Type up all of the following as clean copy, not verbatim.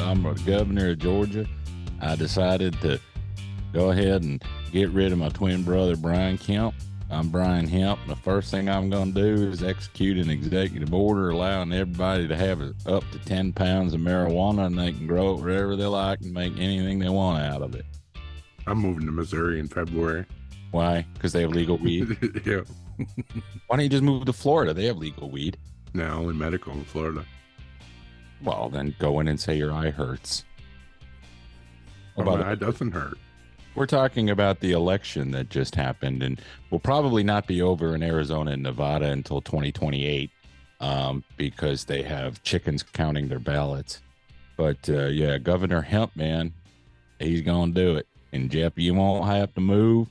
I'm the governor of Georgia, I decided to go ahead and get rid of my twin brother, Brian Kemp. I'm Brian Hemp. The first thing I'm going to do is execute an executive order allowing everybody to have up to 10 pounds of marijuana, and they can grow it wherever they like and make anything they want out of it. I'm moving to Missouri in February. Why? Because they have legal weed? Yeah. Why don't you just move to Florida? They have legal weed. No, only medical in Florida. Well, then go in and say your eye hurts. Well, my eye doesn't hurt. We're talking about the election that just happened and will probably not be over in Arizona and Nevada until 2028 because they have chickens counting their ballots. But, yeah, Governor Hemp, man, he's going to do it. And, Jeff, you won't have to move.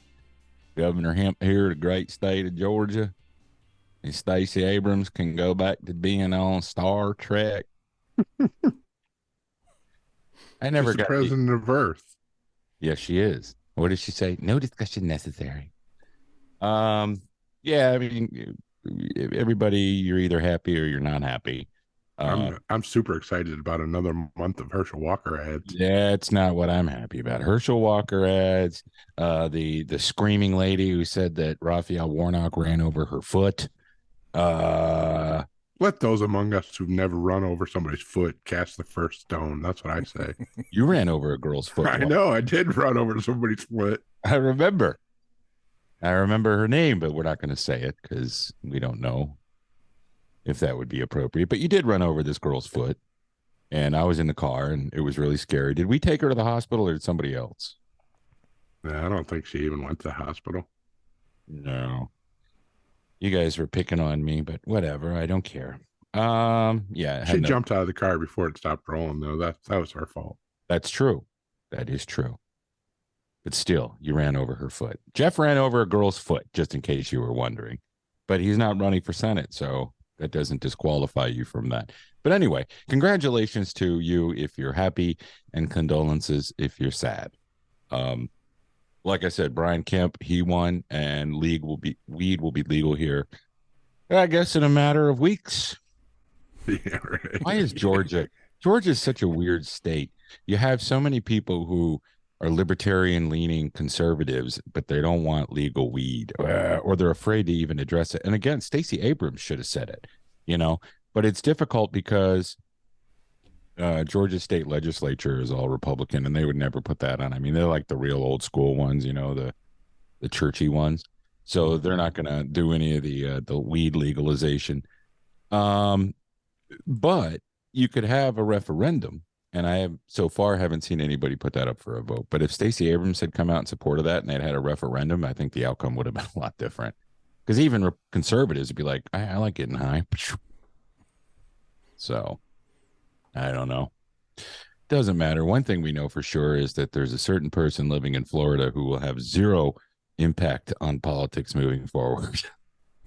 Governor Hemp here, the great state of Georgia. And Stacey Abrams can go back to being on Star Trek. I never got the president of Earth. Yes, she is. What did she say? No discussion necessary. Yeah, I mean, everybody, you're either happy or you're not happy. I'm super excited about another month of Herschel Walker ads. Yeah, it's not what I'm happy about. Herschel Walker ads, the screaming lady who said that Raphael Warnock ran over her foot. Let those among us who've never run over somebody's foot cast the first stone. That's what I say. You ran over a girl's foot. I know. I did run over somebody's foot. I remember her name, but we're not going to say it because we don't know if that would be appropriate. But you did run over this girl's foot, and I was in the car, and it was really scary. Did we take her to the hospital, or did somebody else? No, I don't think she even went to the hospital. No. You guys were picking on me, but whatever. I don't care. Yeah. She jumped out of the car before it stopped rolling, though. That was her fault. That's true. That is true. But still, you ran over her foot. Jeff ran over a girl's foot, just in case you were wondering. But he's not running for Senate, so that doesn't disqualify you from that. But anyway, congratulations to you if you're happy, and condolences if you're sad. Like I said, Brian Kemp, he won, and weed will be legal here, I guess, in a matter of weeks. Yeah, right. Why is Georgia is such a weird state? You have so many people who are libertarian leaning conservatives, but they don't want legal weed, or they're afraid to even address it. And again, Stacey Abrams should have said it, but it's difficult because Georgia state legislature is all Republican, and they would never put that on. I mean, they're like the real old school ones, the churchy ones. So they're not going to do any of the weed legalization. But you could have a referendum, and I have so far haven't seen anybody put that up for a vote. But if Stacey Abrams had come out in support of that and they'd had a referendum, I think the outcome would have been a lot different. Because even conservatives would be like, I like getting high. So I don't know. Doesn't matter. One thing we know for sure is that there's a certain person living in Florida who will have zero impact on politics moving forward.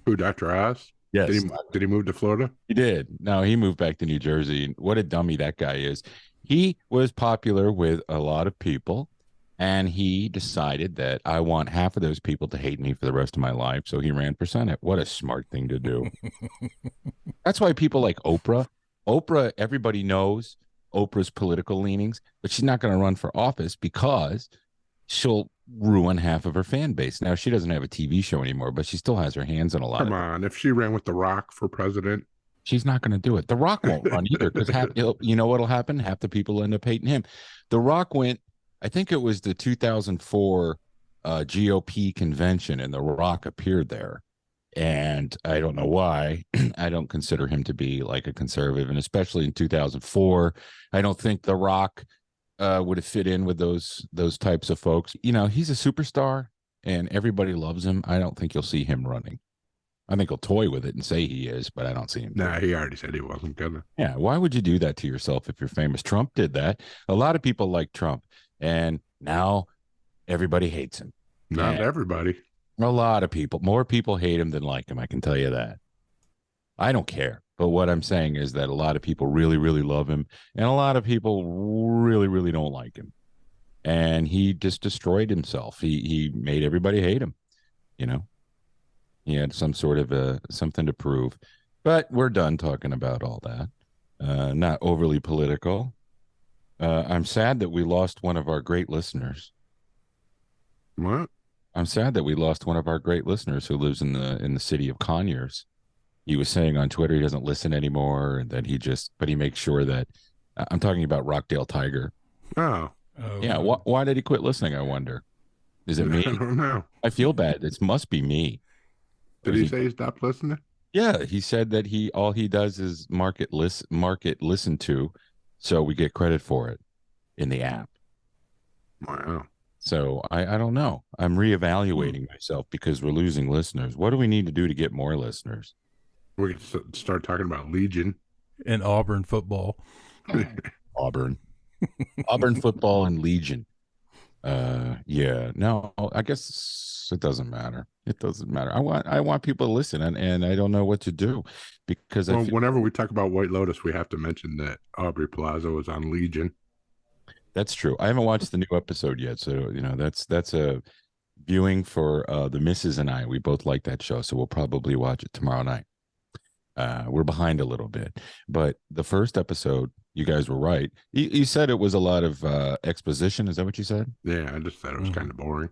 Who, Dr. Oz? Yes. Did he move to Florida? He did. No, he moved back to New Jersey. What a dummy that guy is. He was popular with a lot of people, and he decided that I want half of those people to hate me for the rest of my life. So he ran for Senate. What a smart thing to do. That's why people like Oprah, everybody knows Oprah's political leanings, but she's not going to run for office because she'll ruin half of her fan base. Now, she doesn't have a TV show anymore, but she still has her hands in a lot. Come on. If she ran with The Rock for president. She's not going to do it. The Rock won't run either because you know what'll happen? Half the people end up hating him. The Rock went, I think it was the 2004 GOP convention, and The Rock appeared there. And I don't know why. I don't consider him to be like a conservative, and especially in 2004, I don't think The Rock would have fit in with those types of folks. He's a superstar, and everybody loves him. I don't think you'll see him running. I think he'll toy with it and say he is, but I don't see him. Nah, he already said he wasn't gonna. Yeah, why would you do that to yourself if you're famous? Trump did that. A lot of people like Trump, and now everybody hates him. Not everybody. A lot of people. More people hate him than like him, I can tell you that. I don't care. But what I'm saying is that a lot of people really, really love him, and a lot of people really, really don't like him. And he just destroyed himself. He made everybody hate him. He had some sort of something to prove. But we're done talking about all that. Not overly political. I'm sad that we lost one of our great listeners. What? I'm sad that we lost one of our great listeners who lives in the city of Conyers. He was saying on Twitter he doesn't listen anymore, and that but he makes sure that I'm talking about Rockdale Tiger. Oh, Yeah, why did he quit listening? I wonder. Is it I me? don't know. I feel bad. It must be me. Did he say he stopped listening? Yeah, he said that all he does is market listen to, so we get credit for it in the app. Wow. So I don't know. I'm reevaluating myself because we're losing listeners. What do we need to do to get more listeners? We could start talking about Legion and Auburn football. Auburn football and Legion. Yeah, no, I guess it doesn't matter. It doesn't matter. I want people to listen, and I don't know what to do because whenever we talk about White Lotus, we have to mention that Aubrey Plaza was on Legion. That's true. I haven't watched the new episode yet, so that's a viewing for the missus and I. We both like that show, so we'll probably watch it tomorrow night. We're behind a little bit, but the first episode, you guys were right. You said it was a lot of exposition. Is that what you said? Yeah, I just thought it was kind of boring.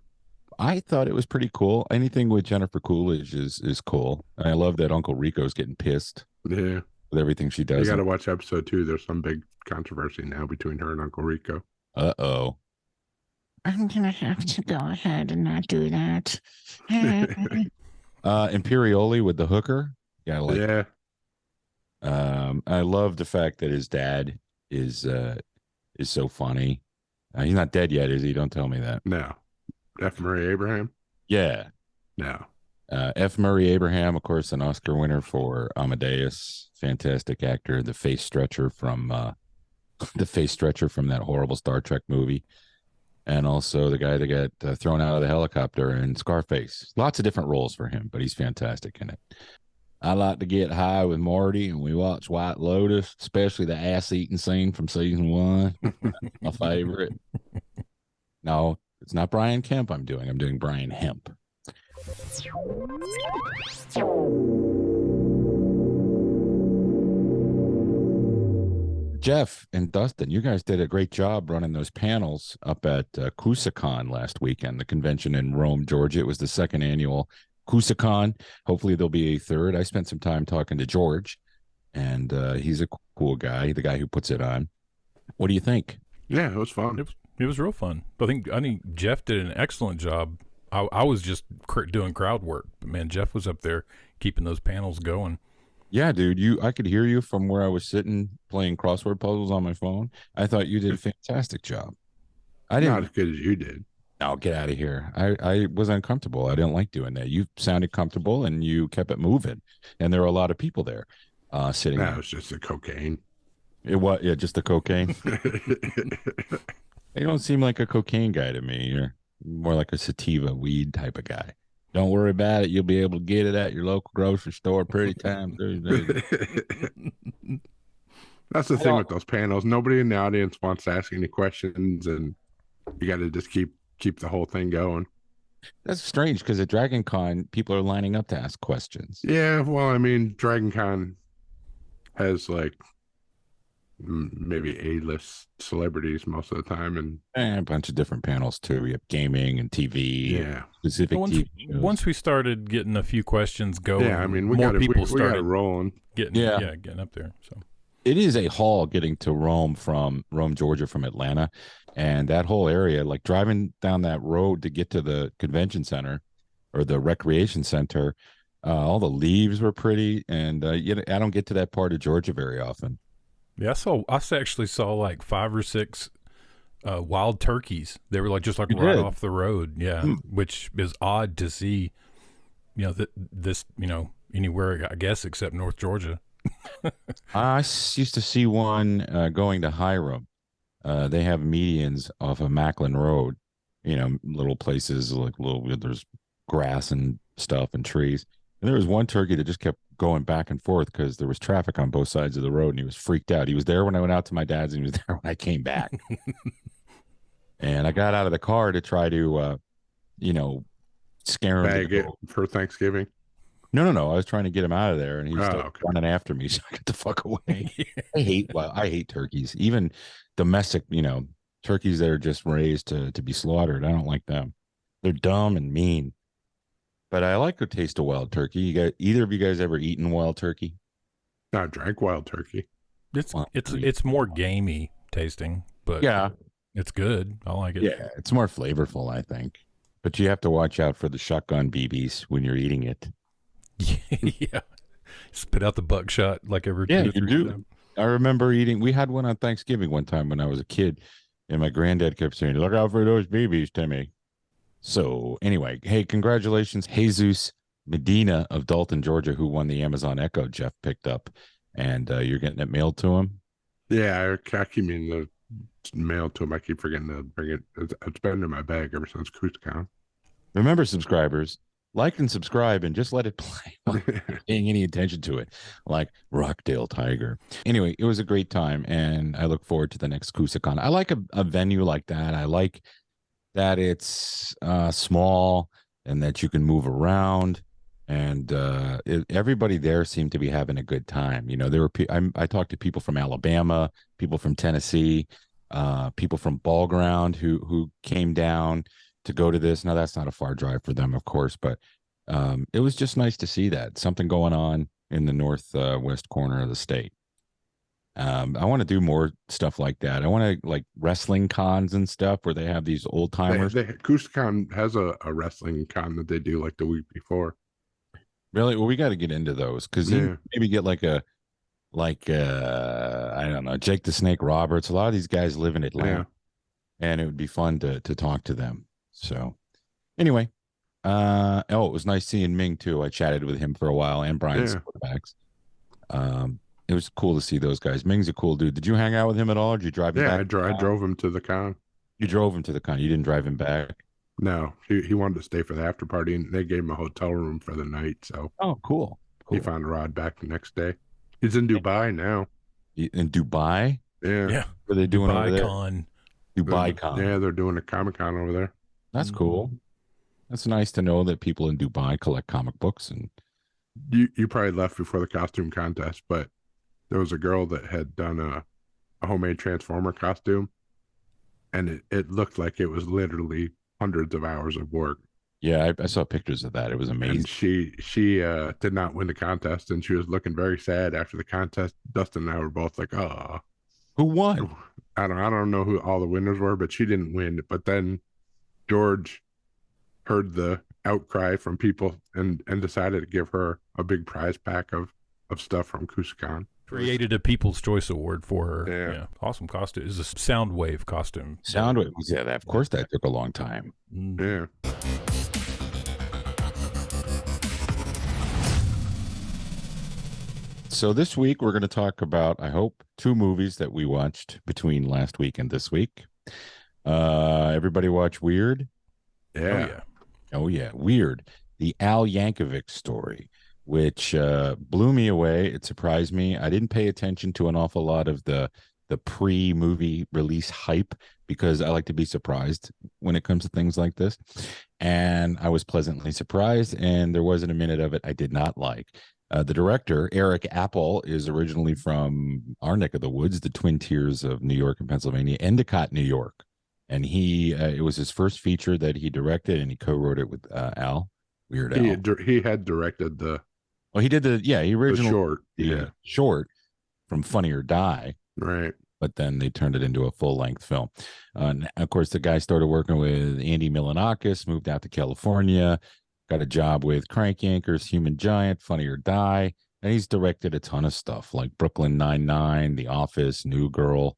I thought it was pretty cool. Anything with Jennifer Coolidge is cool. I love that Uncle Rico's getting pissed. Yeah, with everything she does. You got to watch episode 2. There's some big controversy now between her and Uncle Rico. Uh-oh. I'm gonna have to go ahead and not do that. Imperioli with the hooker. Yeah. I love the fact that his dad is so funny. He's not dead yet, is he? Don't tell me that. No. F. Murray Abraham? Yeah. No. F. Murray Abraham, of course, an Oscar winner for Amadeus. Fantastic actor. The face stretcher from that horrible Star Trek movie. And also the guy that got thrown out of the helicopter in Scarface. Lots of different roles for him, but he's fantastic in it. I like to get high with Marty, and we watch White Lotus, especially the ass-eating scene from season 1. My favorite. No, it's not Brian Kemp I'm doing Brian Hemp. Jeff and Dustin, you guys did a great job running those panels up at Coosacon last weekend, the convention in Rome, Georgia. It was the second annual Coosacon. Hopefully there'll be a third. I spent some time talking to George, and he's a cool guy, the guy who puts it on. What do you think? Yeah, it was fun. It was real fun. I think Jeff did an excellent job. I was just doing crowd work, but man, Jeff was up there keeping those panels going. Yeah, dude, I could hear you from where I was sitting playing crossword puzzles on my phone. I thought you did a fantastic job. I didn't. Not as good as you did. No, get out of here. I was uncomfortable. I didn't like doing that. You sounded comfortable and you kept it moving. And there were a lot of people there sitting there. That was just the cocaine. It was, yeah, just the cocaine. You don't seem like a cocaine guy to me. You're more like a sativa weed type of guy. Don't worry about it. You'll be able to get it at your local grocery store pretty time. That's the thing with those panels. Nobody in the audience wants to ask any questions, and you got to just keep the whole thing going. That's strange because at Dragon Con, people are lining up to ask questions. Yeah, well, I mean, Dragon Con has like maybe A-list celebrities most of the time, and a bunch of different panels too. We have gaming and TV. Yeah, specific TV shows. Once we started getting a few questions going, yeah, I mean, we more got people started rolling, getting up there. So it is a haul getting to Rome from Georgia from Atlanta, and that whole area, like driving down that road to get to the convention center or the recreation center. All the leaves were pretty, and I don't get to that part of Georgia very often. Yeah, I actually saw like 5 or 6 wild turkeys. They were just right off the road. Yeah, which is odd to see. This anywhere, I guess, except North Georgia. I used to see one going to Hiram. They have medians off of Macklin Road. Little places there's grass and stuff and trees. And there was one turkey that just kept going back and forth because there was traffic on both sides of the road, and he was freaked out. He was there when I went out to my dad's, and he was there when I came back. And I got out of the car to try to, scare him. Bag it for Thanksgiving. No. I was trying to get him out of there, and he was still okay. running after me, so I got the fuck away. I hate turkeys, even domestic, turkeys that are just raised to be slaughtered. I don't like them. They're dumb and mean. But I like the taste of wild turkey. Either of you guys ever eaten wild turkey? I drank wild turkey. It's more gamey tasting, but Yeah, it's good. I like it. yeah, it's more flavorful, I think. But you have to watch out for the shotgun BBs when you're eating it. Yeah, spit out the buckshot like every Yeah, 2 or you 3 do. steps. I remember eating. We had one on Thanksgiving one time when I was a kid, and my granddad kept saying, "Look out for those BBs, Timmy." So anyway, hey, congratulations, Jesus Medina of Dalton, Georgia, who won the Amazon Echo. Jeff picked up, and you're getting it mailed to him. Yeah, I keep meaning to mail to him. I keep forgetting to bring it. It's been in my bag ever since Coosacon. Remember, subscribers, like and subscribe, and just let it play without paying any attention to it, like Rockdale Tiger. Anyway, it was a great time, and I look forward to the next Coosacon. I like a venue like that. I like that it's small and that you can move around, and everybody there seemed to be having a good time. There were I talked to people from Alabama, people from Tennessee, people from Ball Ground who came down to go to this. Now that's not a far drive for them, of course, but it was just nice to see that something going on in the northwest corner of the state. I want to do more stuff like that. I want to like wrestling cons and stuff where they have these old timers. Coosacon has a wrestling con that they do like the week before. Really? Well, we got to get into those because you maybe get like I don't know, Jake the Snake Roberts. A lot of these guys live in Atlanta, and it would be fun to talk to them. So anyway, it was nice seeing Ming too. I chatted with him for a while and Brian's quarterbacks. It was cool to see those guys. Ming's a cool dude. Did you hang out with him at all? Or did you drive him back? I drove him to the con. You drove him to the con. You didn't drive him back? No, he wanted to stay for the after party, and they gave him a hotel room for the night. So cool. He found a ride back the next day. He's in Dubai now. In Dubai? Yeah. What are they doing Dubai over there? Con. Dubai Con. Yeah, they're doing a Comic-Con over there. That's cool. That's nice to know that people in Dubai collect comic books. And you probably left before the costume contest, but there was a girl that had done a homemade Transformer costume, and it looked like it was literally hundreds of hours of work. Yeah, I saw pictures of that. It was amazing. And she did not win the contest, and she was looking very sad after the contest. Dustin and I were both like, "Oh, who won?" I don't know who all the winners were, but she didn't win. But then George heard the outcry from people and decided to give her a big prize pack of stuff from Coosacon. Created a People's Choice Award for her. Yeah. Awesome costume. It's a Soundwave costume. Soundwave. Yeah, of course that took a long time. Yeah. So this week we're going to talk about, I hope, 2 movies that we watched between last week and this week. Everybody watch Weird? Yeah. Oh yeah, Weird. The Al Yankovic story, which blew me away. It surprised me. I didn't pay attention to an awful lot of the pre-movie release hype because I like to be surprised when it comes to things like this. And I was pleasantly surprised, and there wasn't a minute of it I did not like. The director, Eric Apple, is originally from our neck of the woods, the Twin Tiers of New York and Pennsylvania, Endicott, New York. And it was his first feature that he directed, and he co-wrote it with Al. Weird Al. He had directed the. Well, he did he originally short, short from Funny or Die, right? But then they turned it into a full-length film. And of course, the guy started working with Andy Milonakis, moved out to California, got a job with Crank Yankers, Human Giant, Funny or Die, and he's directed a ton of stuff like Brooklyn Nine-Nine, The Office, New Girl.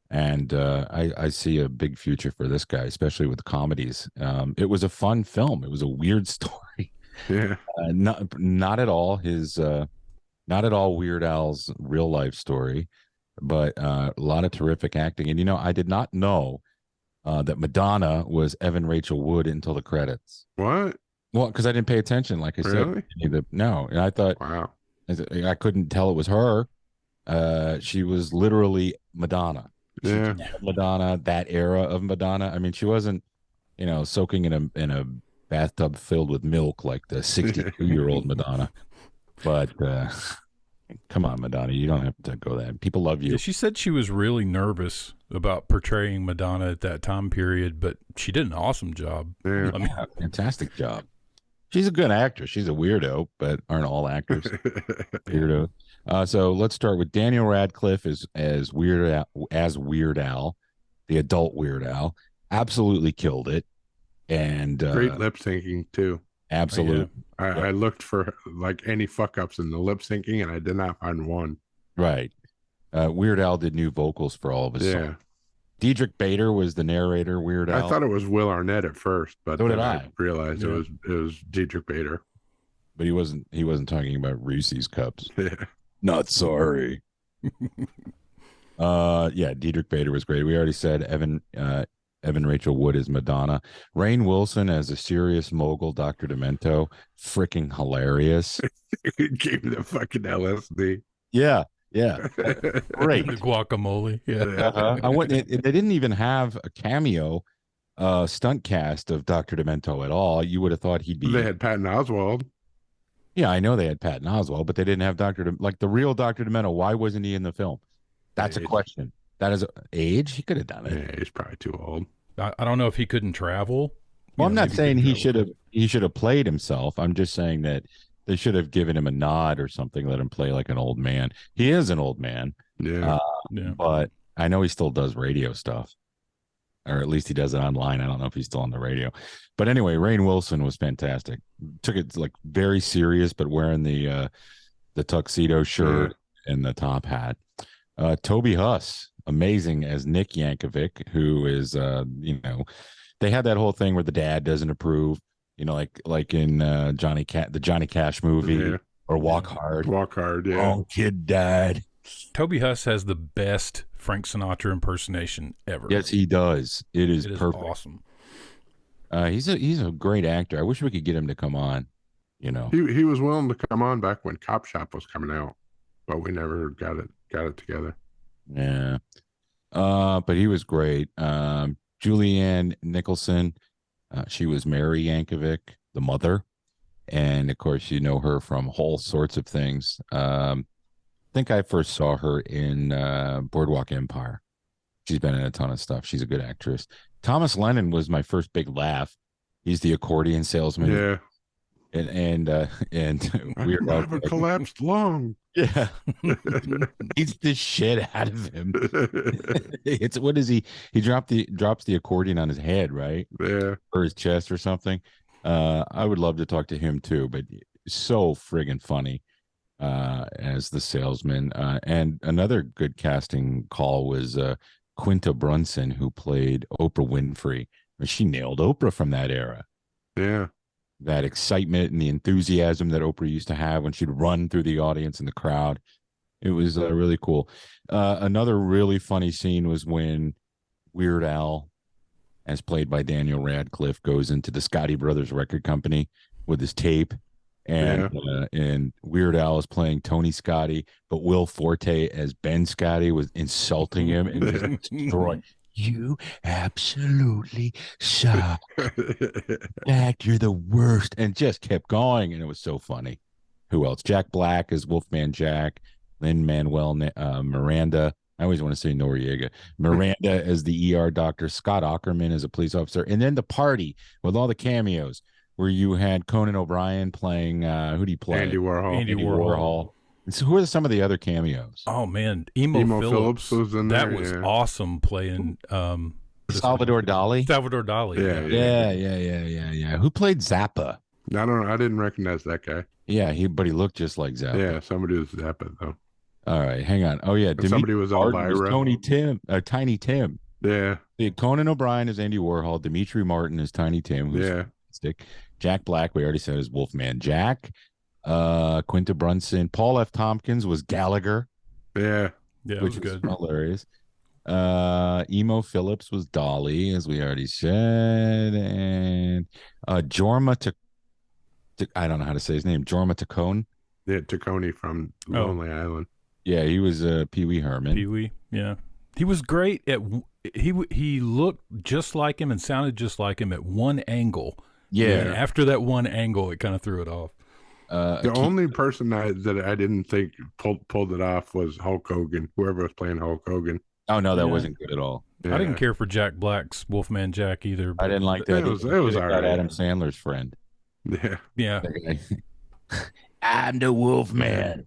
And I see a big future for this guy, especially with comedies. It was a fun film. It was a weird story. Yeah. Not at all Weird Al's real life story, but a lot of terrific acting. And I did not know that Madonna was Evan Rachel Wood until the credits. What? Well, because I didn't pay attention, like I said. No, and I thought, wow, I couldn't tell it was her. She was literally Madonna. Yeah, Madonna, that era of Madonna. I mean, she wasn't, soaking in a bathtub filled with milk like the 62-year-old Madonna. But come on, Madonna, you don't have to go that. People love you. Yeah, she said she was really nervous about portraying Madonna at that time period, but she did an awesome job. Yeah. I mean, Fantastic job. She's a good actress. She's a weirdo, but aren't all actors weirdo? So let's start with Daniel Radcliffe as Weird Al, the adult Weird Al. Absolutely killed it, and Great lip syncing too. Absolutely. I looked for like any fuck ups in the lip syncing, and I did not find one. Right. Weird Al did new vocals for all of his songs. Diedrich Bader was the narrator. Weird Al. I thought it was Will Arnett at first, but So did then I. realized it was Diedrich Bader. But he wasn't talking about Reese's cups. Yeah. Not sorry. Yeah, Diedrich Bader was great. We already said Evan Rachel Wood as Madonna. Rainn Wilson as a serious mogul, Dr. Demento. Freaking hilarious. He gave me the fucking LSD. Yeah. Great. the guacamole. Yeah. They didn't even have a cameo stunt cast of Dr. Demento at all. You would have thought he'd be. They had Patton Oswalt. Yeah, I know they had Patton Oswalt, but they didn't have like the real Dr. Demento. Why wasn't he in the film? That's a question. That is age. He could have done it. Yeah, he's probably too old. I don't know if he couldn't travel. Well, I'm not saying he should have played himself. I'm just saying that they should have given him a nod or something, let him play like an old man. He is an old man. Yeah. But I know he still does radio stuff. Or at least he does it online. I don't know if he's still on the radio. But anyway, Rainn Wilson was fantastic. Took it like very serious, but wearing the tuxedo shirt and the top hat. Toby Huss, amazing as Nick Yankovic, who is they had that whole thing where the dad doesn't approve, like in the Johnny Cash movie or Walk Hard. Walk Hard, yeah. Wrong kid died. Toby Huss has the best Frank Sinatra impersonation ever. Yes, he does. It is perfect. Awesome. He's a great actor. I wish we could get him to come on. He was willing to come on back when Cop Shop was coming out, but we never got it together. Yeah. But he was great. Julianne Nicholson, she was Mary Yankovic, the mother, and of course you know her from all sorts of things. I think I first saw her in Boardwalk Empire. She's been in a ton of stuff. She's a good actress. Thomas Lennon was my first big laugh. He's the accordion salesman. Yeah. And Weird Al have a collapsed lung. Yeah. Beats the shit out of him. What is he? He drops the accordion on his head, right? Yeah. Or his chest or something. I would love to talk to him too, but so friggin' funny as the salesman. And another good casting call was Quinta Brunson, who played Oprah Winfrey. She nailed Oprah from that era. Yeah. That excitement and the enthusiasm that Oprah used to have when she'd run through the audience and the crowd. It was really cool. Another really funny scene was when Weird Al, as played by Daniel Radcliffe, goes into the Scotti Brothers record company with his tape. And Weird Al is playing Tony Scotti, but Will Forte as Ben Scotti was insulting him and just destroying. You absolutely suck. Jack, you're the worst. And just kept going. And it was so funny. Who else? Jack Black as Wolfman Jack. Lin-Manuel Miranda. I always want to say Noriega. Miranda as the ER doctor. Scott Ackerman as a police officer. And then the party with all the cameos where you had Conan O'Brien playing, who do you play? Andy Warhol. Andy Warhol. So who are some of the other cameos? Oh man, Emo Phillips was in there. That was awesome playing Salvador Dali. Salvador Dali. Yeah. Who played Zappa? I don't know. I didn't recognize that guy. Yeah, but he looked just like Zappa. Yeah, somebody was Zappa though. All right, hang on. Oh yeah, somebody was Elvira. Tiny Tim. Yeah. Conan O'Brien is Andy Warhol. Dimitri Martin is Tiny Tim. Who's fantastic. Jack Black, we already said, is Wolfman Jack. Quinta Brunson. Paul F. Tompkins was Gallagher. Yeah, which was good. Hilarious. Emo Phillips was Dolly, as we already said, and Jorma I don't know how to say his name. Jorma Taccone. Yeah, Taccone from Lonely Island. Yeah, he was Pee Wee Herman. Pee Wee, yeah, he was great at. He looked just like him and sounded just like him at one angle. Yeah. After that one angle, it kind of threw it off. The only person that I didn't think pulled it off was Hulk Hogan. Whoever was playing Hulk Hogan. Oh no, that wasn't good at all. Yeah. I didn't care for Jack Black's Wolfman Jack either. I didn't like that. It was all right. Adam Sandler's friend. Yeah. I'm the Wolfman.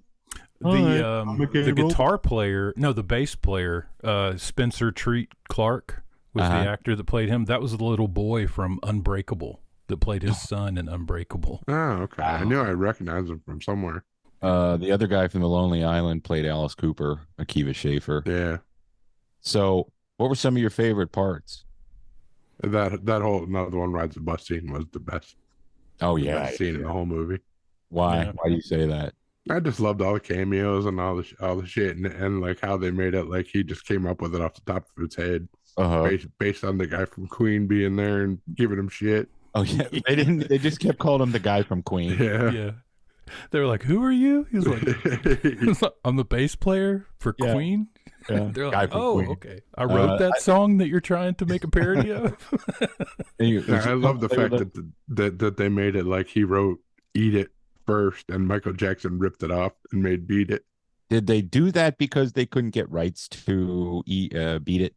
The guitar player, no, the bass player, Spencer Treat Clark was the actor that played him. That was the little boy from Unbreakable that played his son in Unbreakable. Oh, okay. I knew I recognized him from somewhere. The other guy from The Lonely Island played Alice Cooper, Akiva Schaffer. Yeah. So, what were some of your favorite parts? That whole Another One Rides the Bus scene was the best. Oh yeah, best scene in the whole movie. Why? Yeah. Why do you say that? I just loved all the cameos and all the shit and like how they made it like he just came up with it off the top of his head, based on the guy from Queen being there and giving him shit. Oh yeah, they didn't. They just kept calling him the guy from Queen. Yeah. They were like, "Who are you?" He was like, "I'm the bass player for Queen." Yeah. They're like, "Oh, Queen. okay. I wrote that song that you're trying to make a parody of." I love the fact that they made it like he wrote "Eat It" first, and Michael Jackson ripped it off and made "Beat It." Did they do that because they couldn't get rights to Beat It?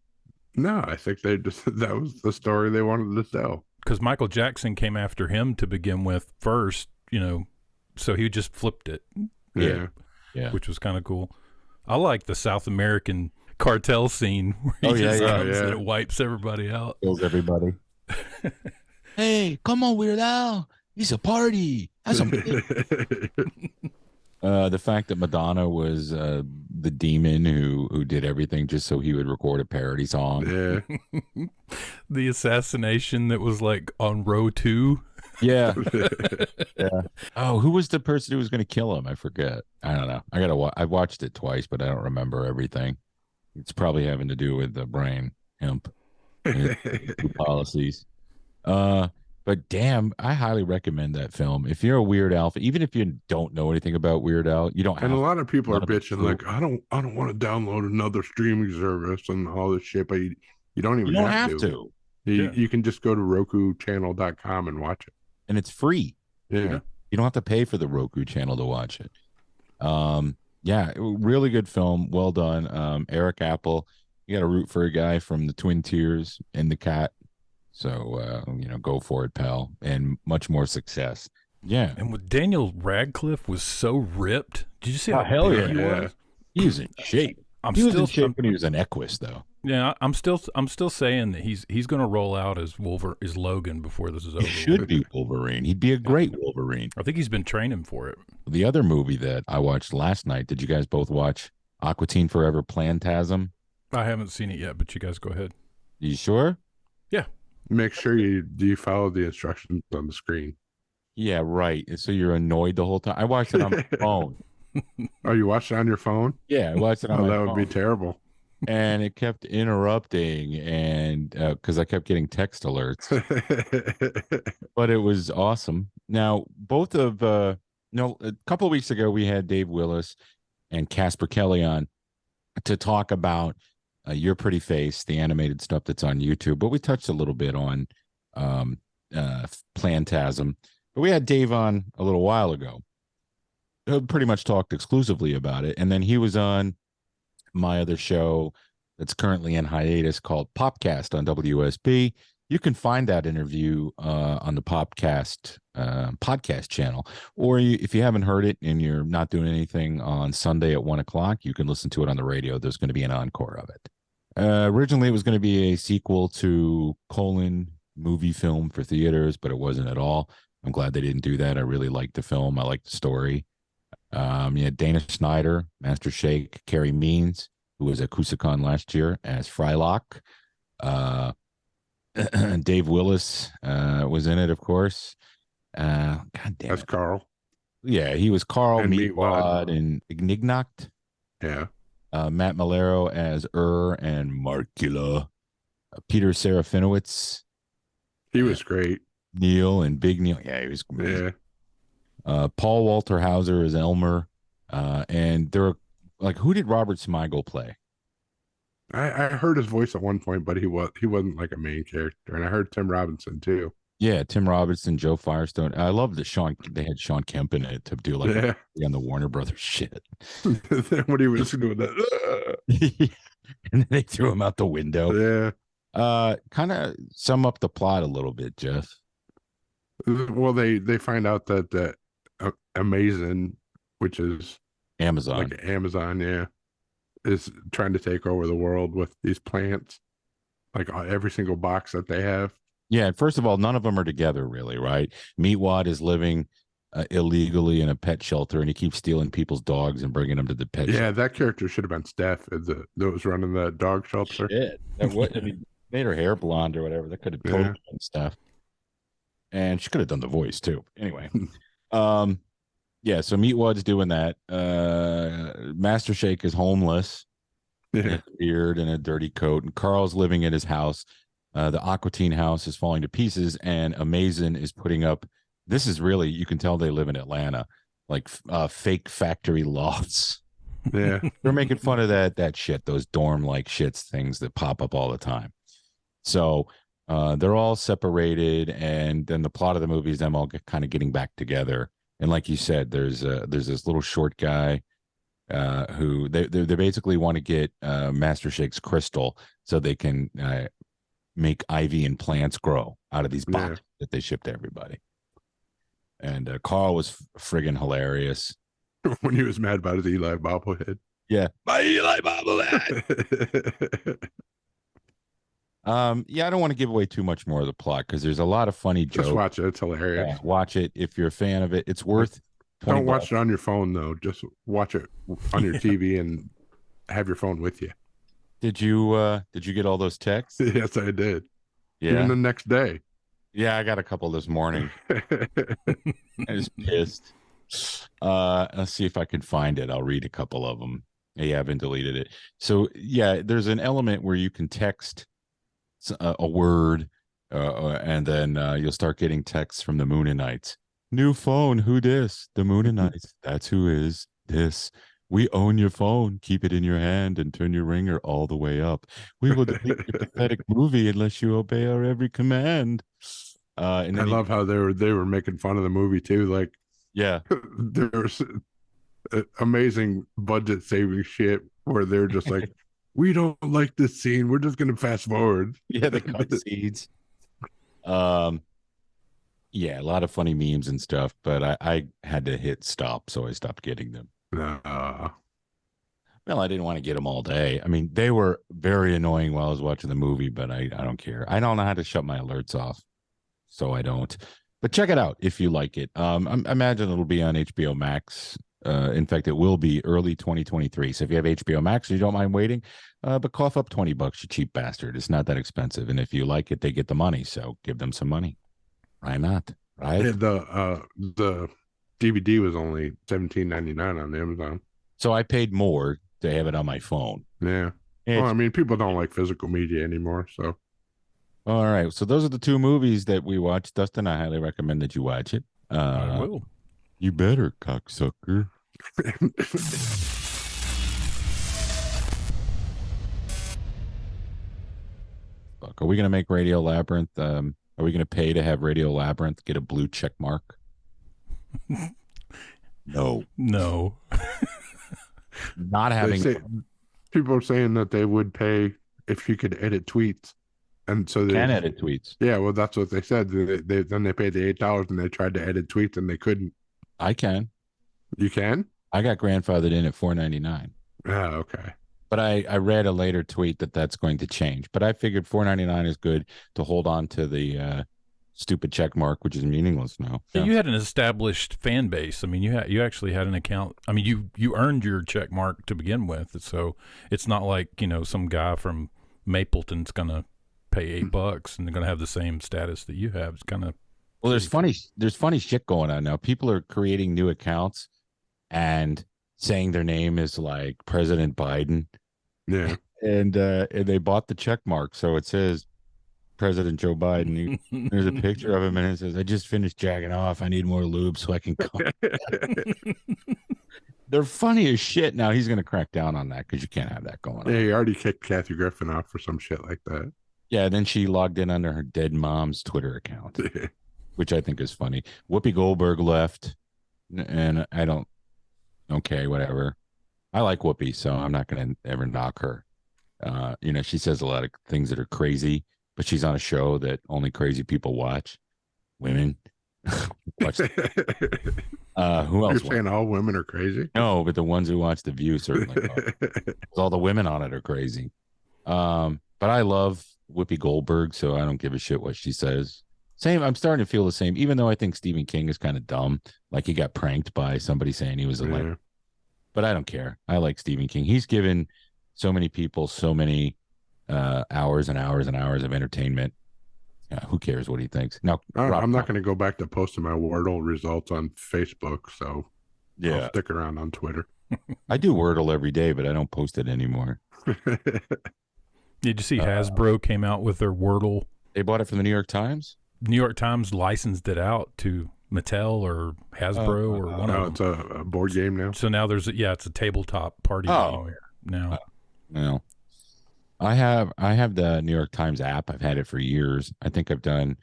No, I think that was the story they wanted to sell. Because Michael Jackson came after him to begin with first, so he just flipped it. Yeah. Which was kind of cool. I like the South American cartel scene where he just comes and it wipes everybody out. Kills everybody. Hey, come on, Weird Al. It's a party. That's the fact that Madonna was the demon who did everything just so he would record a parody song. Yeah. The assassination that was like on row 2. Yeah. Yeah. Oh, who was the person who was going to kill him? I forget. I don't know. I watched it twice, but I don't remember everything. It's probably having to do with the brain, Hemp, policies. But damn, I highly recommend that film. If you're a Weird Al, even if you don't know anything about Weird Al, you don't have. And a lot of people are bitching like, I don't want to download another streaming service and all this shit, but you don't even have to. You can just go to RokuChannel.com and watch it. And it's free. Yeah. You don't have to pay for the Roku channel to watch it. Yeah, really good film. Well done. Eric Apple, you got to root for a guy from the Twin Tiers and the Cat. So, go for it, pal. And much more success. Yeah. And with Daniel Radcliffe was so ripped. Did you see how big he was? He was in shape. He was in shape when he was an Equus, though. Yeah, I'm still saying that he's going to roll out as Logan before this is over. He should be Wolverine. He'd be a great Wolverine. I think he's been training for it. The other movie that I watched last night, did you guys both watch Aqua Teen Forever Plantasm? I haven't seen it yet, but you guys go ahead. You sure? Yeah. Make sure you follow the instructions on the screen. Yeah, right. So you're annoyed the whole time. I watched it on my phone. Oh, you watched it on your phone? Yeah, I watched it on my phone. That would be terrible. And it kept interrupting, and because I kept getting text alerts. But it was awesome. Now, a couple of weeks ago, we had Dave Willis and Casper Kelly on to talk about Your Pretty Face, the animated stuff that's on YouTube. But we touched a little bit on Plantasm. But we had Dave on a little while ago. Pretty much talked exclusively about it. And then he was on my other show that's currently in hiatus called Popcast on WSB. You can find that interview on the Popcast podcast channel. Or if you haven't heard it and you're not doing anything on Sunday at 1:00, you can listen to it on the radio. There's going to be an encore of it. Originally, it was going to be a sequel to movie film for theaters, but it wasn't at all. I'm glad they didn't do that. I really liked the film. I liked the story. You had Dana Snyder, Master Shake, Carrie Means, who was at Coosacon last year as Frylock. Dave Willis was in it, of course. God damn That's it. Carl. Yeah, he was Carl, And Meatwad, and Ignignakt. Yeah. Matt Malero as and Markula. Peter Serafinowicz. He was great. Neil and Big Neil. Yeah, he was great. Yeah. Paul Walter Hauser as Elmer. And there were, who did Robert Smigel play? I heard his voice at one point, but he wasn't like a main character. And I heard Tim Robinson too. Yeah, Tim Robinson, Joe Firestone. I love that they had Sean Kemp in it to do like on the Warner Brothers shit. When he was doing that, and then they threw him out the window. yeah. Kind of sum up the plot a little bit, Jeff. Well, they find out that Amazon, which is Amazon, like Amazon, yeah, is trying to take over the world with these plants, like every single box that they have. Yeah, first of all, none of them are together, really, right? Meatwad is living illegally in a pet shelter, and he keeps stealing people's dogs and bringing them to the pet shelter. Yeah, that character should have been Steph, that was running the dog shelter. Shit. I mean, made her hair blonde or whatever. That could have totally been Steph. And she could have done the voice, too. Anyway. Yeah, so Meatwad's doing that. Master Shake is homeless. Yeah. Beard and a dirty coat. And Carl's living at his house. The Aqua Teen house is falling to pieces, and Amazon is putting up. This is really, you can tell they live in Atlanta, like fake factory lofts. Yeah, they're making fun of that shit, those dorm-like shits, things that pop up all the time. So they're all separated, and then the plot of the movie is them all kind of getting back together. And like you said, there's this little short guy who they basically want to get Master Shake's crystal so they can make ivy and plants grow out of these boxes that they ship to everybody. And Carl was friggin' hilarious when he was mad about his Eli bobblehead. Yeah, my Eli bobblehead. Yeah, I don't want to give away too much more of the plot because there's a lot of funny jokes. Just watch it; it's hilarious. Yeah, watch it if you're a fan of it. It's worth. Don't watch it on your phone though. Just watch it on your TV and have your phone with you. Did you get all those texts? Yes, I did. Yeah. Even the next day. Yeah, I got a couple this morning. I was pissed. Let's see if I can find it. I'll read a couple of them. Yeah, I haven't deleted it. So yeah, there's an element where you can text a word, and then you'll start getting texts from the Moonanites. New phone, who dis? The Moonanites. That's who is this. We own your phone. Keep it in your hand and turn your ringer all the way up. We will delete your pathetic movie unless you obey our every command. And I love how they were making fun of the movie too. Like, yeah, there's amazing budget saving shit where they're just like, we don't like this scene. We're just gonna fast forward. Yeah, the cutscenes. Yeah, a lot of funny memes and stuff, but I had to hit stop, so I stopped getting them. Well, I didn't want to get them all day. I mean, they were very annoying while I was watching the movie, but I don't care. I don't know how to shut my alerts off, so I don't. But check it out if you like it. I imagine it'll be on HBO Max. In fact, it will be early 2023. So if you have HBO Max, you don't mind waiting, but cough up $20, you cheap bastard. It's not that expensive, and if you like it, they get the money. So give them some money. Why not? Right? Yeah, the DVD was only $17.99 on Amazon. So I paid more to have it on my phone. Yeah. Well, I mean, people don't like physical media anymore. So. All right. So those are the two movies that we watched. Dustin, I highly recommend that you watch it. I will. You better, cocksucker. Fuck. Are we going to make Radio Labyrinth? Are we going to pay to have Radio Labyrinth get a blue check mark? No. Not having. People are saying that they would pay if you could edit tweets, and so they can edit tweets. Yeah, well, that's what they said. Then they paid the $8, and they tried to edit tweets, and they couldn't. I can. You can? I got grandfathered in at $4.99. Oh, okay. But I read a later tweet that's going to change. But I figured $4.99 is good to hold on to the stupid check mark, which is meaningless now. Yeah. You had an established fan base. I mean, you actually had an account. I mean, you earned your check mark to begin with, so it's not like some guy from Mapleton's gonna pay $8 and they're gonna have the same status that you have. It's kind of there's funny shit going on now. People are creating new accounts and saying their name is like President Biden. Yeah, and they bought the check mark, so it says President Joe Biden. There's a picture of him, and it says, "I just finished jacking off. I need more lube so I can come." They're funny as shit. Now he's going to crack down on that because you can't have that going on. Yeah, he already kicked Kathy Griffin off for some shit like that. Yeah, then she logged in under her dead mom's Twitter account, which I think is funny. Whoopi Goldberg left, and I don't. Okay, whatever. I like Whoopi, so I'm not going to ever knock her. She says a lot of things that are crazy, but she's on a show that only crazy people watch. Women. Watch who else? You're saying all women are crazy? No, but the ones who watch The View certainly are. All the women on it are crazy. But I love Whoopi Goldberg, so I don't give a shit what she says. Same. I'm starting to feel the same, even though I think Stephen King is kind of dumb. Like he got pranked by somebody saying he was a lame. But I don't care. I like Stephen King. He's given so many people so many hours and hours and hours of entertainment. Who cares what he thinks? Now, I'm not going to go back to posting my Wordle results on Facebook, so I'll stick around on Twitter. I do Wordle every day, but I don't post it anymore. Did you see Hasbro came out with their Wordle? They bought it from the New York Times? New York Times licensed it out to Mattel or Hasbro or one of them. It's a board game now. So now it's a tabletop party game now. No. I have the New York Times app. I've had it for years. I think I've done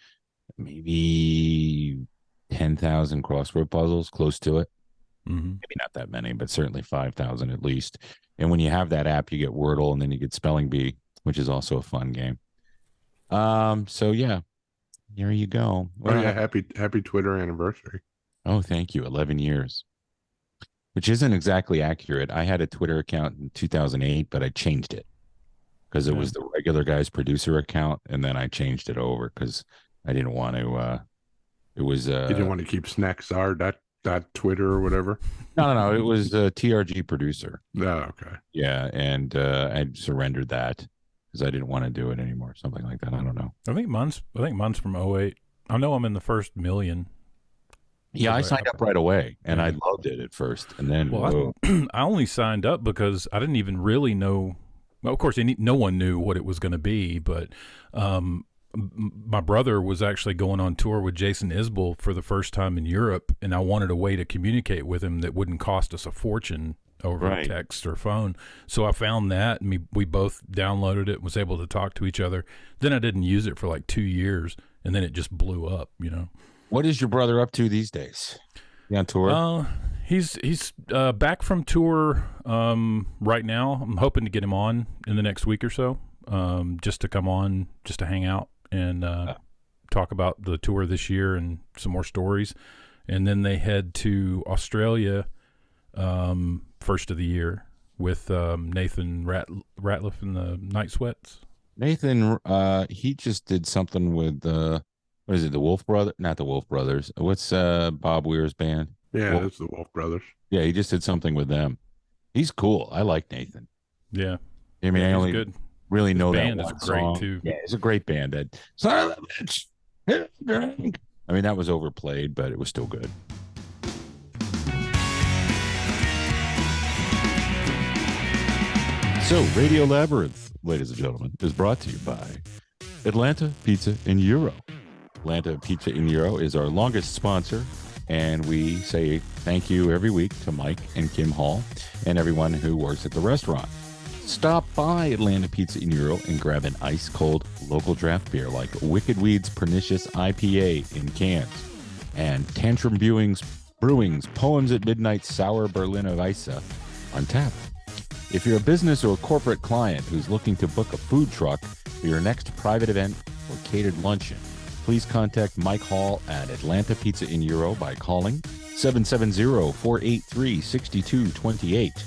maybe 10,000 crossword puzzles, close to it. Mm-hmm. Maybe not that many, but certainly 5,000 at least. And when you have that app, you get Wordle, and then you get Spelling Bee, which is also a fun game. So yeah, there you go. Happy Twitter anniversary. Oh, thank you. 11 years, which isn't exactly accurate. I had a Twitter account in 2008, but I changed it because it was the regular guy's producer account, and then I changed it over because I didn't want to. It was you didn't want to keep snacksar.Twitter or whatever. No. It was TRG producer. Oh, okay. Yeah, and I surrendered that because I didn't want to do it anymore. Something like that. I don't know. I think mine's from 2008. I know I'm in the first million. Yeah, I signed up right away, and I loved it at first, and then I only signed up because I didn't even really know. Well, of course, no one knew what it was going to be, but my brother was actually going on tour with Jason Isbell for the first time in Europe, and I wanted a way to communicate with him that wouldn't cost us a fortune over text or phone. So I found that, and we both downloaded it, was able to talk to each other. Then I didn't use it for like 2 years, and then it just blew up, What is your brother up to these days? He on tour? He's back from tour right now. I'm hoping to get him on in the next week or so, just to come on, just to hang out and talk about the tour this year and some more stories. And then they head to Australia first of the year with Nathan Ratliff and the Night Sweats. Nathan, he just did something with what is it? The Wolf Brothers? Not the Wolf Brothers. What's Bob Weir's band? Yeah, it's the Wolf Brothers. Yeah, he just did something with them. He's cool. I like Nathan. Yeah. I mean, I only good. really know that band one is great song. too. Yeah, it's a great band. I mean, that was overplayed, but it was still good. So, Radio Labyrinth, ladies and gentlemen, is brought to you by Atlanta Pizza in Euro. Atlanta Pizza in Euro is our longest sponsor, and we say thank you every week to Mike and Kim Hall and everyone who works at the restaurant. Stop by Atlanta Pizza in Euro and grab an ice-cold local draft beer like Wicked Weed's Pernicious IPA in cans and Tantrum Brewing's Poems at Midnight Sour Berliner Weisse on tap. If you're a business or corporate client who's looking to book a food truck for your next private event or catered luncheon, please contact Mike Hall at Atlanta Pizza in Euro by calling 770-483-6228.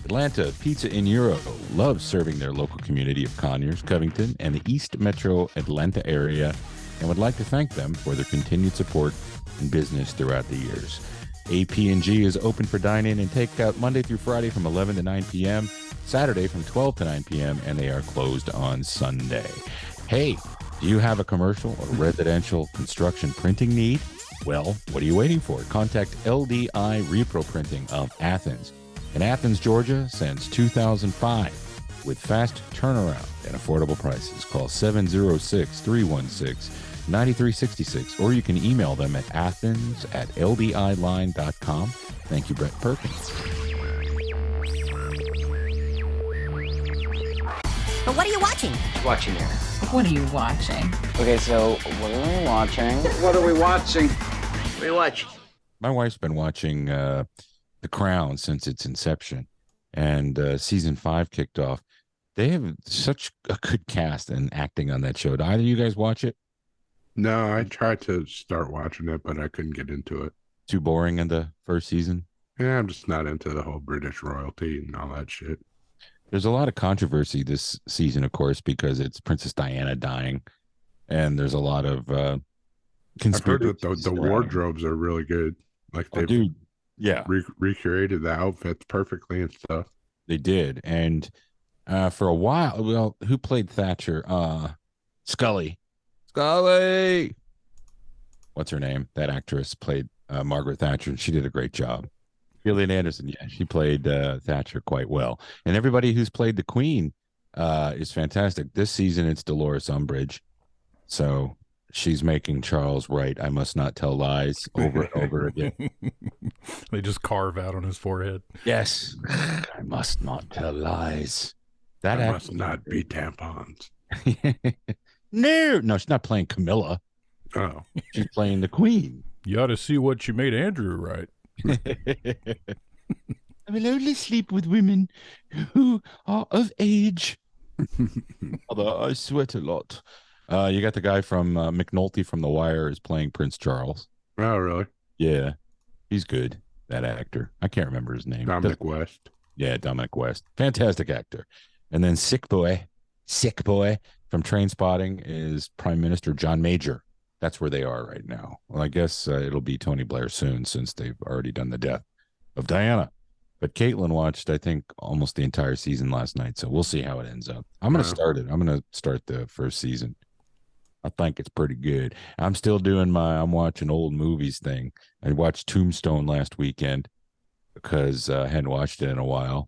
Atlanta Pizza in Euro loves serving their local community of Conyers, Covington, and the East Metro Atlanta area, and would like to thank them for their continued support and business throughout the years. AP&G is open for dine-in and takeout Monday through Friday from 11 to 9 p.m., Saturday from 12 to 9 p.m., and they are closed on Sunday. Hey, do you have a commercial or residential construction printing need? Well, what are you waiting for? Contact LDI Repro Printing of Athens in Athens, Georgia since 2005 with fast turnaround and affordable prices. Call 706-316-9366 or you can email them at athens@ldiline.com. Thank you, Brett Perkins. But what do you want? watching? Watching here. What are you watching? Okay, so what are we watching? What are we watching? What are you watching? My wife's been watching The Crown since its inception, and season 5 kicked off. They have such a good cast and acting on that show. Do either of you guys watch it? No, I tried to start watching it, but I couldn't get into it. Too boring in the first season? Yeah, I'm just not into the whole British royalty and all that shit. There's a lot of controversy this season, of course, because it's Princess Diana dying, and there's a lot of I've heard that the wardrobes are really good. Like they've recreated the outfits perfectly and stuff. They did, and for a while, well, who played Thatcher? Scully. What's her name? That actress played Margaret Thatcher, and she did a great job. Gillian Anderson, yeah, she played Thatcher quite well. And everybody who's played the Queen is fantastic. This season, it's Dolores Umbridge. So she's making Charles right. I must not tell lies over and over again. They just carve out on his forehead. Yes. I must not tell lies. That must not be tampons. No, she's not playing Camilla. Oh. She's playing the Queen. You ought to see what you made Andrew right. I will only sleep with women who are of age. Although I sweat a lot. You got the guy from McNulty from The Wire is playing Prince Charles. Oh, really? Yeah. He's good, that actor. I can't remember his name. Dominic West. Yeah, Dominic West. Fantastic actor. And then Sick Boy from Trainspotting is Prime Minister John Major. That's where they are right now. Well, I guess it'll be Tony Blair soon since they've already done the death of Diana. But Caitlin watched, I think, almost the entire season last night, so we'll see how it ends up. I'm going to start it. I'm going to start the first season. I think it's pretty good. I'm still doing I'm watching old movies thing. I watched Tombstone last weekend because I hadn't watched it in a while.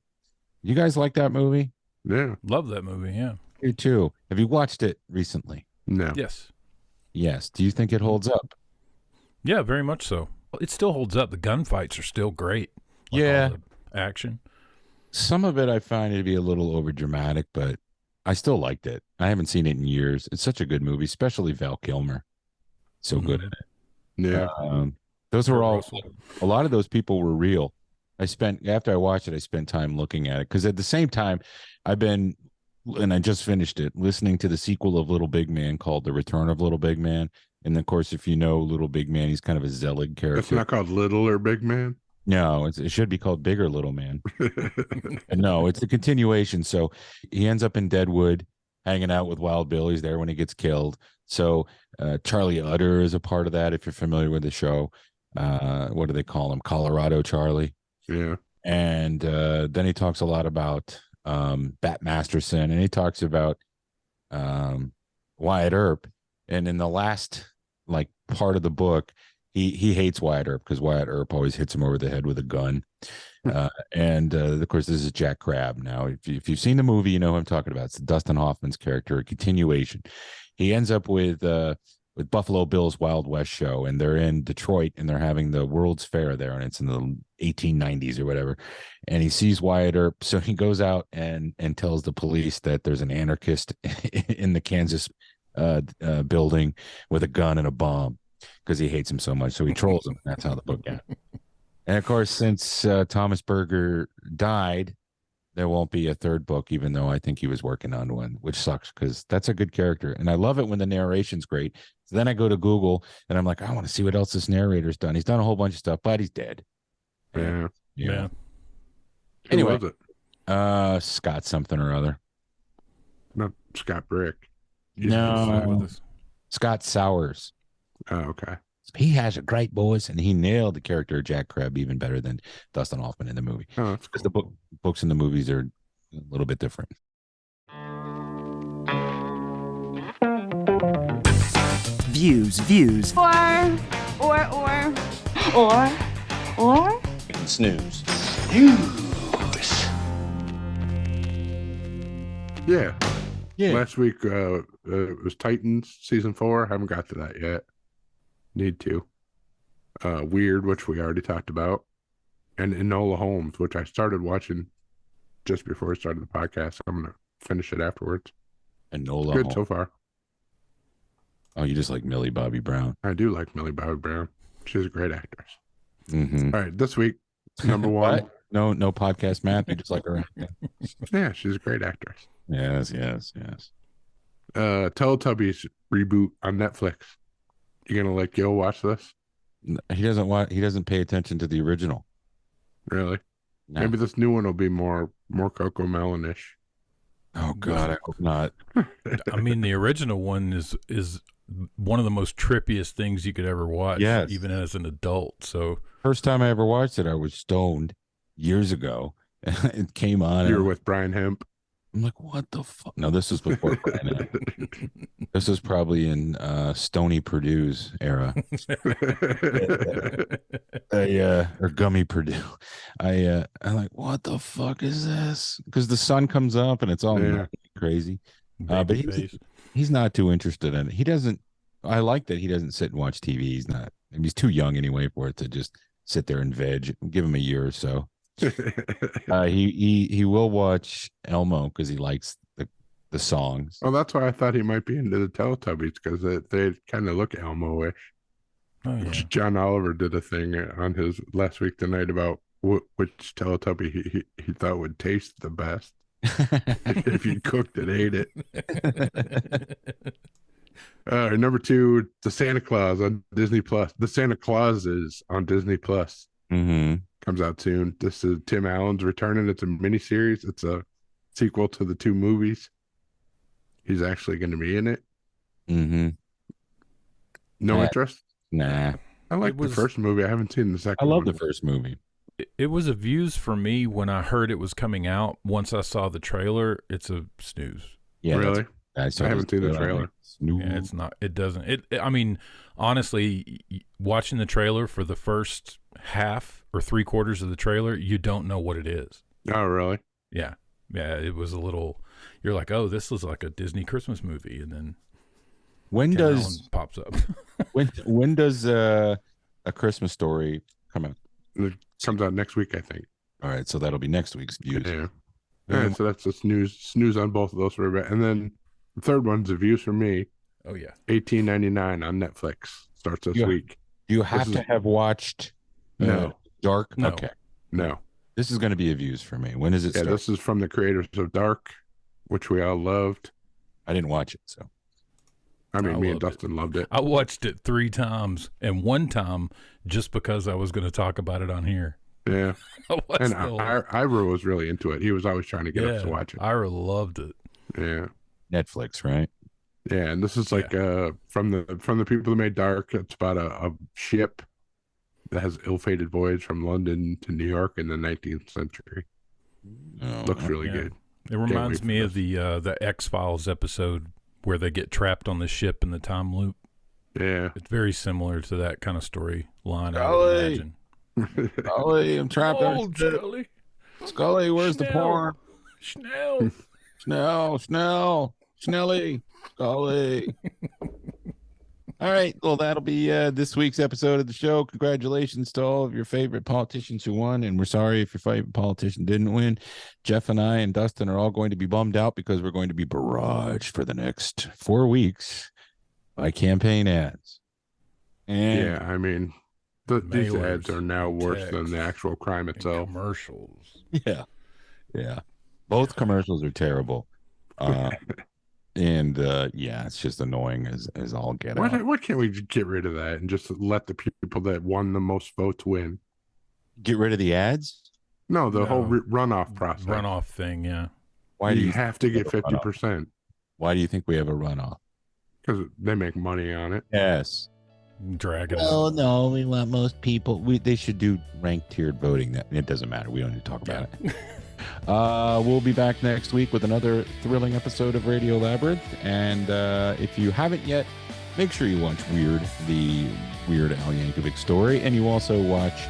You guys like that movie? Yeah. Love that movie, yeah. You too. Have you watched it recently? No. Yes. Do you think it holds up? Yeah, very much so. It still holds up. The gunfights are still great. All the action. Some of it I find it to be a little over dramatic, but I still liked it. I haven't seen it in years. It's such a good movie, especially Val Kilmer. So good in it. Yeah. Those were all, a lot of those people were real. After I watched it, I spent time looking at it because at the same time, and I just finished it, listening to the sequel of Little Big Man called The Return of Little Big Man. And of course, if you know Little Big Man, he's kind of a Zelig character. It's not called Little or Big Man? No, it should be called Bigger Little Man. No, it's the continuation. So he ends up in Deadwood, hanging out with Wild Bill. He's there when he gets killed. So Charlie Utter is a part of that, if you're familiar with the show. What do they call him? Colorado Charlie. Yeah. And then he talks a lot about Bat Masterson, and he talks about Wyatt Earp. And in the last part of the book, he hates Wyatt Earp because Wyatt Earp always hits him over the head with a gun. And of course, this is Jack Crabb. Now, if you've seen the movie, you know who I'm talking about. It's Dustin Hoffman's character, a continuation. He ends up with Buffalo Bill's Wild West show, and they're in Detroit, and they're having the World's Fair there, and it's in the 1890s or whatever. And he sees Wyatt Earp, so he goes out and tells the police that there's an anarchist in the Kansas building with a gun and a bomb because he hates him so much. So he trolls him. That's how the book ends. And of course, since Thomas Berger died, there won't be a third book, even though I think he was working on one, which sucks because that's a good character. And I love it when the narration's great. So then I go to Google and I'm like, I want to see what else this narrator's done. He's done a whole bunch of stuff, but he's dead. Yeah. Anyway, Scott something or other. Not Scott Brick. No, Scott Sowers. Oh, okay. He has a great voice, and he nailed the character of Jack Crabb even better than Dustin Hoffman in the movie. Oh, that's because the books and the movies are a little bit different. Views. Or. And snooze. Yeah. Last week it was Titans season 4. Haven't got to that yet. Need to. Weird, which we already talked about, and Enola Holmes, which I started watching just before I started the podcast. I'm gonna finish it afterwards. Enola Good Holmes. so far. Oh, you just like Millie Bobby Brown. I do like Millie Bobby Brown. She's a great actress. Mm-hmm. All right, this week, number one. What? No podcast math. You just like her. Yeah, she's a great actress. Yes. Teletubbies reboot on Netflix. You gonna let Gil watch this? He doesn't pay attention to the original. Really? No. Maybe this new one will be more Coco Melon-ish. Oh God, I hope not. I mean, the original one is one of the most trippiest things you could ever watch, Yes. even as an adult. So First time I ever watched it, I was stoned years ago. It came on. You were with Brian Hemp. I'm like, what the fuck? No, this was before Brian Hemp. This was probably in Stony Purdue's era. Or Gummy Purdue. I'm like, what the fuck is this? Because the sun comes up and it's all crazy. But he's not too interested in it. He doesn't. I like that he doesn't sit and watch TV. He's not. I mean, he's too young anyway for it to just sit there and veg. Give him a year or so. He will watch Elmo because he likes the songs. Well, that's why I thought he might be into the Teletubbies, because they kind of look Elmo-ish. Oh, yeah. John Oliver did a thing on his Last Week Tonight about which Teletubby he thought would taste the best if you cooked it, ate it. Number two, the Santa Claus on Disney Plus. The Santa Claus is on Disney Plus. Mm-hmm. Comes out soon. This is Tim Allen's returning. It's a miniseries. It's a sequel to the two movies. He's actually going to be in it. Mm-hmm. No interest? Nah. I like the first movie. I haven't seen the second I love one. the first movie. It was a views for me when I heard it was coming out. Once I saw the trailer, it's a snooze. Yeah, really? I haven't seen the trailer. Yeah, it's not. It doesn't. I mean, honestly, watching the trailer for the first half or 3/4 of the trailer, you don't know what it is. Oh, really? Yeah. It was a little. You're like, oh, this is like a Disney Christmas movie, and then when Tim does Allen pops up? when does A Christmas Story come out? It comes out next week, I think. All right, so that'll be next week's views. Yeah. All right, so that's the snooze on both of those for a bit, and then the third one's the views for me. Oh yeah, $18.99 on Netflix starts this week. Do you have to have watched Dark? No. Okay. No. This is going to be a views for me. When is it start? This is from the creators of Dark, which we all loved. I didn't watch it, so. I mean, me and Dustin loved it. I watched it 3 times, and one time just because I was going to talk about it on here. Yeah. And Ira was really into it. He was always trying to get us to watch it. Ira loved it. Yeah. Netflix, right? Yeah, and this is like from the people that made Dark. It's about a ship that has ill-fated voyage from London to New York in the 19th century. Looks really good. It reminds me of the X-Files episode where they get trapped on the ship in the time loop. Yeah. It's very similar to that kind of storyline, I Scully. would imagine. Scully, I'm trapped on Scully. Scully, where's the porn? Schnell. Snelly, Scully. All right, well, that'll be this week's episode of the show. Congratulations to all of your favorite politicians who won, and we're sorry if your favorite politician didn't win. Jeff and I and Dustin are all going to be bummed out because we're going to be barraged for the next 4 weeks by campaign ads. And yeah, I mean, these ads are now worse than the actual crime itself. Commercials. Yeah. Both commercials are terrible. And it's just annoying as all get out. Why can't we just get rid of that and just let the people that won the most votes win? Get rid of the ads? No, the whole runoff process. Runoff thing, yeah. Why do you have to get 50%? Why do you think we have a runoff? Because they make money on it. Yes. Drag it Oh out. no, we want most people. They should do ranked tiered voting. It doesn't matter. We don't need to talk about it. We'll be back next week with another thrilling episode of Radio Labyrinth. And if you haven't yet, make sure you watch the Weird Al Yankovic Story, and you also watch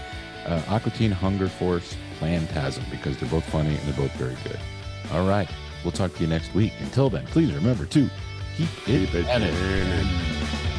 Aqua Teen Hunger Force Plantasm, because they're both funny and they're both very good. All right, we'll talk to you next week. Until then, please remember to keep it canon.